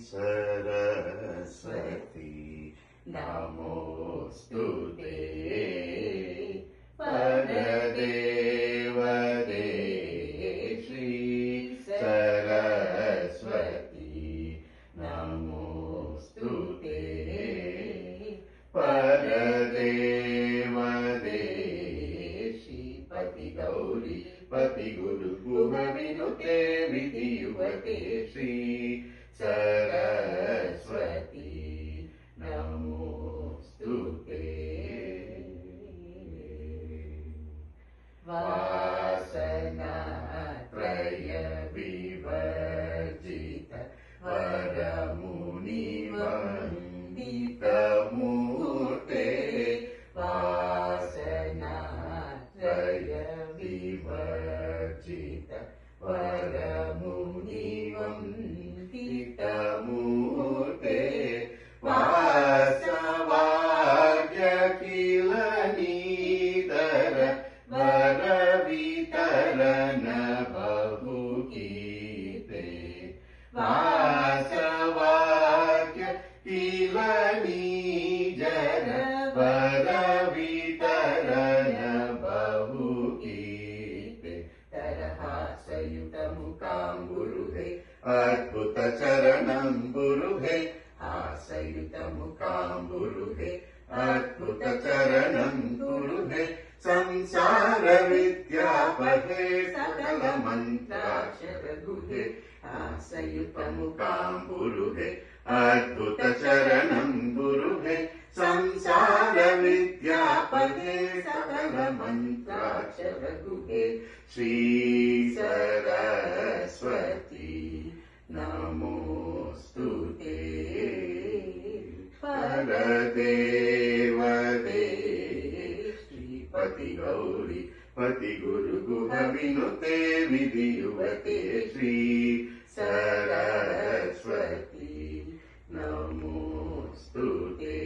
सरस्वती नमोऽस्तु ते परदेवते श्री सरस्वती नमोऽस्तु ते परदेवते श्रीपति गौरी पति गुरु गुह विनुते विधियुवते श्री सरस्वती नमोऽस्तु ते वासनात्रय विवर्जित वरमुनिवन्दित मूर्ते वासनात्रय विवर्जित वरमुनिवन्दित मूर्ते वासवाद्य किल नीदर वरवितरण बहुकीर्ते वासवाद्य किल नीजर वरवितरण बहुकीर्ते तरहासयुत मुकाम्बुरुहे अद्भुत चरणं गुरुहे हासयुत मुकाम्बुरुहे अद्भुत चरणं गुरुहे संसार विद्यापहे सकल मंत्राक्षर गुहे हासयुत मुकाम्बुरुहे अद्भुत चरणं गुरुहे संसार विद्यापहे सकल मंत्राक्षर गुहे श्री सरस्वती नमोऽस्तु ते परदेवते श्रीपति गौरी पति गुरु गुह विनुते विधियुवते श्री सरस्वती नमोऽस्तु ते।